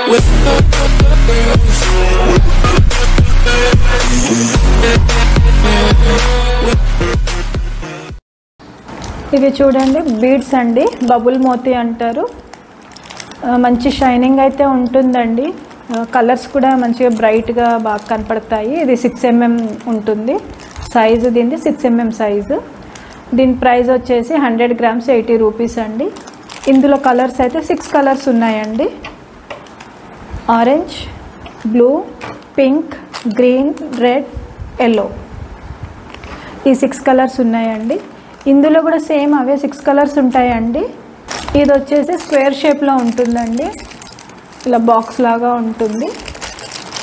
ఇవి చూడండి బీడ్స్ అండి, బబుల్ మోతీ అంటారు. మంచి షైనింగ్ అయితే ఉంటుందండి. కలర్స్ కూడా మంచిగా బ్రైట్గా బాగా కనపడతాయి. ఇది 6 mm ఉంటుంది సైజు, దీనిది 6 mm సైజు. దీని ప్రైస్ వచ్చేసి 100 grams 80 రూపీస్ అండి. ఇందులో కలర్స్ అయితే 6 కలర్స్ ఉన్నాయండి. Orange, blue, pink, green, red, yellow, ఈ 6 కలర్స్ ఉన్నాయండి. ఇందులో కూడా సేమ్ అవే 6 కలర్స్ ఉంటాయండి. ఇది వచ్చేసి స్క్వేర్ షేప్లో ఉంటుందండి, ఇలా బాక్స్ లాగా ఉంటుంది.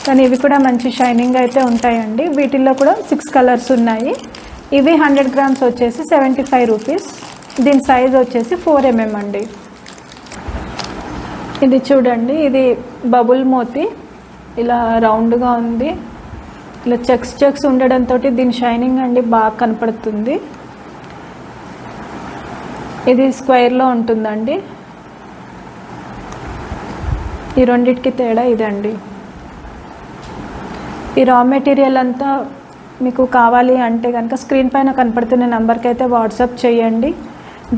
కానీ ఇవి కూడా మంచి షైనింగ్ అయితే ఉంటాయండి. వీటిల్లో కూడా 6 కలర్స్ ఉన్నాయి. ఇవి 100 grams వచ్చేసి 75 రూపీస్. దీని సైజ్ వచ్చేసి 4 mm అండి. ఇది చూడండి, ఇది బబుల్ మోతీ, ఇలా రౌండ్గా ఉంది. ఇలా చెక్స్ ఉండడంతో దీని షైనింగ్ అండి బాగా కనపడుతుంది. ఇది స్క్వేర్లో ఉంటుందండి. ఈ రెండిటికి తేడా ఇదండి. ఈ రా మెటీరియల్ అంతా మీకు కావాలి అంటే కనుక స్క్రీన్ పైన కనపడుతున్న నెంబర్కి అయితే వాట్సాప్ చేయండి.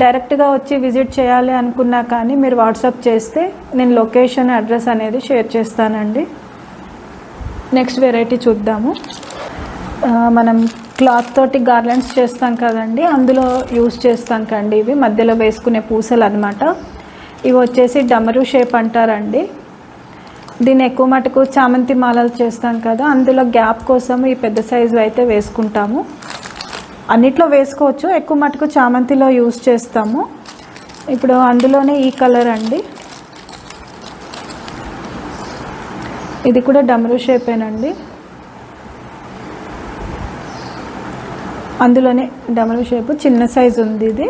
డైరెక్ట్గా వచ్చి విజిట్ చేయాలి అనుకున్నా కానీ మీరు వాట్సాప్ చేస్తే నేను లొకేషన్ అడ్రస్ అనేది షేర్ చేస్తానండి. నెక్స్ట్ వెరైటీ చూద్దాము. మనం క్లాత్ తోటి గార్లెండ్స్ చేస్తాం కదండి, అందులో యూస్ చేస్తాం కండి. ఇవి మధ్యలో వేసుకునే పూసలు అనమాట. ఇవి వచ్చేసి డమరు షేప్ అంటారండి. దీన్ని ఎక్కువ మటుకు చామంతి మాలలు చేస్తాం కదా, అందులో గ్యాప్ కోసం ఈ పెద్ద సైజు అయితే వేసుకుంటాము. అన్నిట్లో వేసుకోవచ్చు, ఎక్కువ మటుకు చామంతిలో యూస్ చేస్తాము. ఇప్పుడు అందులోనే ఈ కలర్ అండి, ఇది కూడా డమరు షేపేనండి. అందులోనే డమరు షేపు చిన్న సైజు ఉంది. ఇది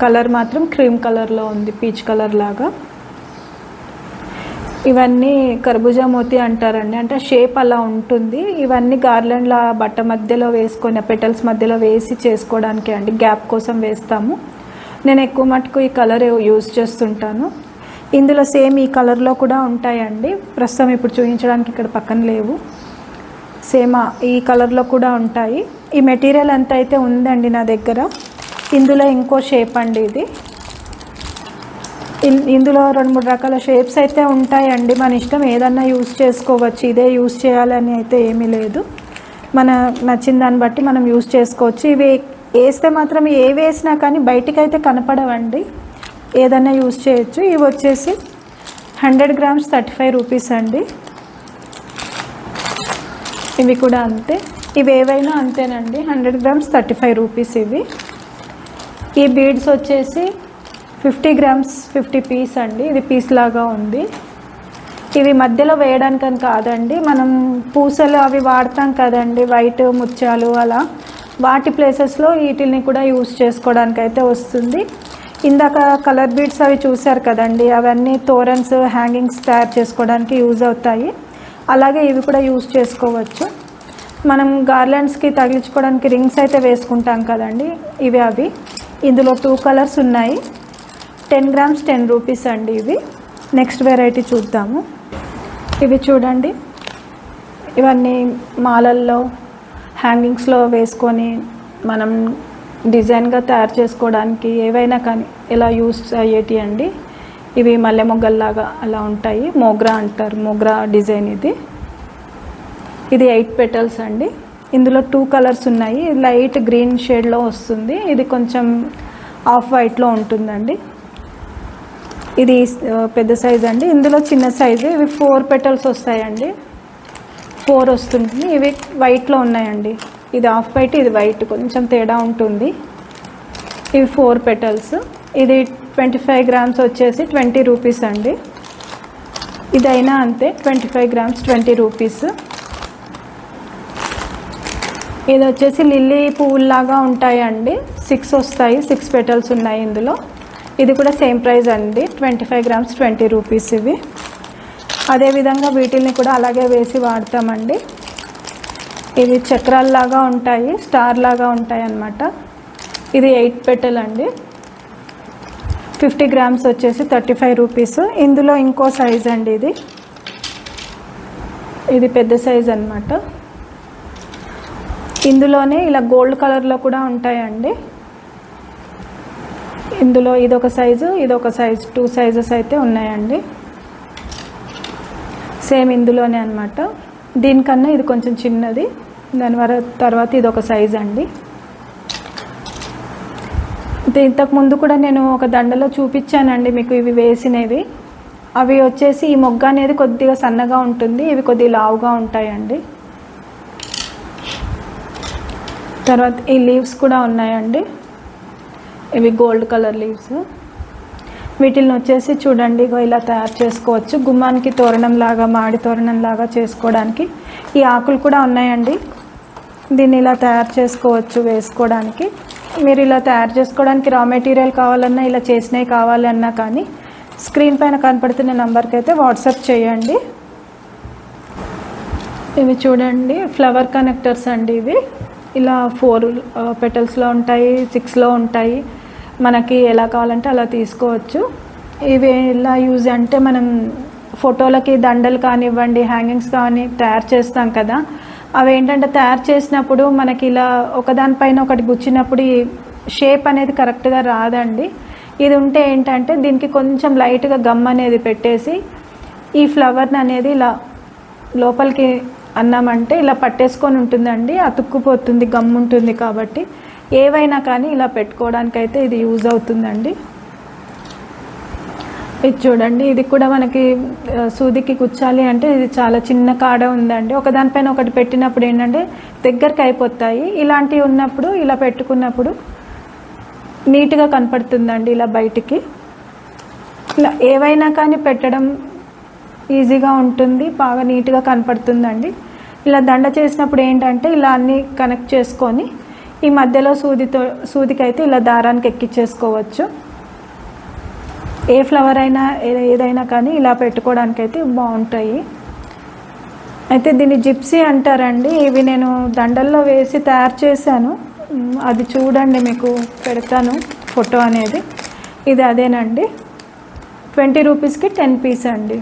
కలర్ మాత్రం క్రీమ్ కలర్లో ఉంది, పీచ్ కలర్ లాగా. ఇవన్నీ కర్బూజా మోతీ అంటారండి, అంటే షేప్ అలా ఉంటుంది. ఇవన్నీ గార్లెండ్ల బట్ట మధ్యలో వేసుకొని పెటల్స్ మధ్యలో వేసి చేసుకోవడానికి అండి, గ్యాప్ కోసం వేస్తాము. నేను ఎక్కువ మటుకు ఈ కలర్ యూజ్ చేస్తుంటాను. ఇందులో సేమ్ ఈ కలర్లో కూడా ఉంటాయండి. ప్రస్తుతం ఇప్పుడు చూపించడానికి ఇక్కడ పక్కన లేవు. సేమ్ ఈ కలర్లో కూడా ఉంటాయి. ఈ మెటీరియల్ ఎంత అయితే ఉందండి నా దగ్గర. ఇందులో ఇంకో షేప్ అండి ఇది. ఇందులో 2-3 రకాల షేప్స్ అయితే ఉంటాయండి. మన ఇష్టం ఏదన్నా యూజ్ చేసుకోవచ్చు, ఇదే యూజ్ చేయాలని అయితే ఏమీ లేదు. మన నచ్చిన దాన్ని బట్టి మనం యూజ్ చేసుకోవచ్చు. ఇవి వేస్తే మాత్రం ఏ వేసినా కానీ బయటికి అయితే కనపడవండి, ఏదన్నా యూజ్ చేయొచ్చు. ఇవి వచ్చేసి 100 grams 35 రూపీస్ అండి. ఇవి కూడా అంతే, ఇవి ఏవైనా అంతేనండి, 100 grams 35 రూపీస్ ఇవి. ఈ బీడ్స్ వచ్చేసి 50 grams 50 పీస్ అండి. ఇది పీస్ లాగా ఉంది. ఇవి మధ్యలో వేయడానికని కాదండి, మనం పూసలు అవి వాడతాం కదండి, వైట్ ముత్యాలు అలా, వాటి ప్లేసెస్లో వీటిని కూడా యూజ్ చేసుకోవడానికి అయితే వస్తుంది. ఇందాక కలర్ బీడ్స్ అవి చూసారు కదండి, అవన్నీ తోరన్స్ హ్యాంగింగ్స్ తయారు చేసుకోవడానికి యూజ్ అవుతాయి. అలాగే ఇవి కూడా యూజ్ చేసుకోవచ్చు. మనం గార్లెండ్స్కి తగిలించుకోవడానికి రింగ్స్ అయితే వేసుకుంటాం కదండి, ఇవి అవి. ఇందులో 2 కలర్స్ ఉన్నాయి. 10 grams 10 రూపీస్ అండి ఇవి. నెక్స్ట్ వెరైటీ చూద్దాము. ఇవి చూడండి, ఇవన్నీ మాలల్లో హ్యాంగింగ్స్లో వేసుకొని మనం డిజైన్గా తయారు చేసుకోవడానికి ఏవైనా కానీ ఇలా యూజ్ అయ్యేటి అండి. ఇవి మల్లె మొగ్గల్లాగా అలా ఉంటాయి, మోగ్రా అంటారు, మోగ్రా డిజైన్ ఇది. ఇది 8 petals అండి. ఇందులో 2 కలర్స్ ఉన్నాయి. లైట్ గ్రీన్ షేడ్లో వస్తుంది, ఇది కొంచెం ఆఫ్ వైట్లో ఉంటుందండి. ఇది పెద్ద సైజ్ అండి. ఇందులో చిన్న సైజు, ఇవి 4 petals వస్తాయండి, 4 వస్తుంది. ఇవి వైట్లో ఉన్నాయండి, ఇది ఆఫ్ వైట్, ఇది వైట్, కొంచెం తేడా ఉంటుంది. ఇవి 4 petals. ఇది 25 grams వచ్చేసి 20 రూపీస్ అండి. ఇదైనా అంతే, 25 grams 20 రూపీస్. ఇది వచ్చేసి లిల్లీ పువ్వులాగా ఉంటాయండి, 6 వస్తాయి, 6 petals ఉన్నాయి ఇందులో. ఇది కూడా సేమ్ ప్రైస్ అండి, 25 grams 20 రూపీస్ ఇవి. అదేవిధంగా వీటిని కూడా అలాగే వేసి వాడతామండి. ఇవి చక్రాల్లాగా ఉంటాయి, స్టార్ లాగా ఉంటాయి అన్నమాట. ఇది 8 petal అండి. 50 గ్రామ్స్ వచ్చేసి 35 రూపీస్. ఇందులో ఇంకో సైజ్ అండి, ఇది పెద్ద సైజ్ అన్నమాట. ఇందులోనే ఇలా గోల్డ్ కలర్లో కూడా ఉంటాయండి. ఇందులో ఇదొక సైజు, ఇదొక సైజు, 2 సైజెస్ అయితే ఉన్నాయండి. సేమ్ ఇందులోనే అన్నమాట. దీనికన్నా ఇది కొంచెం చిన్నది, తర్వాత ఇదొక సైజ్ అండి. ఇంతకు ముందు కూడా నేను ఒక దండలో చూపించానండి మీకు ఇవి వేసినవి. అవి వచ్చేసి ఈ మొగ్గ అనేది కొద్దిగా సన్నగా ఉంటుంది, ఇవి కొద్దిగా లావుగా ఉంటాయండి. తర్వాత ఈ లీవ్స్ కూడా ఉన్నాయండి, ఇవి గోల్డ్ కలర్ లీవ్స్. వీటిని వచ్చేసి చూడండి ఇలా తయారు చేసుకోవచ్చు, గుమ్మానికి తోరణం లాగా, మాడి తోరణం లాగా చేసుకోవడానికి. ఈ ఆకులు కూడా ఉన్నాయండి, దీన్ని ఇలా తయారు చేసుకోవచ్చు వేసుకోవడానికి. మీరు ఇలా తయారు చేసుకోవడానికి రా మెటీరియల్ కావాలన్నా, ఇలా చేసినవి కావాలన్నా కానీ స్క్రీన్ పైన కనపడుతున్న నెంబర్కి అయితే వాట్సాప్ చేయండి. ఇవి చూడండి ఫ్లవర్ కనెక్టర్స్ అండి. ఇవి ఇలా 4 పెటల్స్లో ఉంటాయి, 6లో ఉంటాయి. మనకి ఎలా కావాలంటే అలా తీసుకోవచ్చు. ఇవి ఎలా యూజ్ అంటే మనం ఫోటోలకి దండలు కానివ్వండి, హ్యాంగింగ్స్ కానీ తయారు చేస్తాం కదా, అవి ఏంటంటే తయారు చేసినప్పుడు మనకి ఇలా ఒకదానిపైన ఒకటి గుచ్చినప్పుడు ఈ షేప్ అనేది కరెక్ట్గా రాదండి. ఇది ఉంటే ఏంటంటే దీనికి కొంచెం లైట్గా గమ్ అనేది పెట్టేసి ఈ ఫ్లవర్ని అనేది ఇలా లోపలికి అన్నామంటే ఇలా పట్టేసుకొని ఉంటుందండి, అతుక్కుపోతుంది, గమ్ ఉంటుంది. కాబట్టి ఏవైనా కానీ ఇలా పెట్టుకోవడానికైతే ఇది యూజ్ అవుతుందండి. ఇది చూడండి, ఇది కూడా మనకి సూదికి కుచ్చాలి అంటే ఇది చాలా చిన్న కాడ ఉందండి. ఒకదానిపైన ఒకటి పెట్టినప్పుడు ఏంటంటే దగ్గరికి అయిపోతాయి. ఇలాంటివి ఉన్నప్పుడు ఇలా పెట్టుకున్నప్పుడు నీట్గా కనపడుతుందండి. ఇలా బయటికి ఇలా ఏవైనా కానీ పెట్టడం ఈజీగా ఉంటుంది, బాగా నీట్గా కనపడుతుందండి. ఇలా దండ చేసినప్పుడు ఏంటంటే ఇలా అన్నీ కనెక్ట్ చేసుకొని ఈ మధ్యలో సూదికైతే ఇలా దారానికి ఎక్కించేసుకోవచ్చు. ఏ ఫ్లవర్ అయినా ఏదైనా కానీ ఇలా పెట్టుకోవడానికైతే బాగుంటాయి. అయితే దీన్ని జిప్సీ అంటారండి. ఇవి నేను దండల్లో వేసి తయారు చేశాను, అది చూడండి, మీకు పెడతాను ఫోటో అనేది. ఇది అదేనండి, 20 రూపీస్కి 10 పీస్ అండి.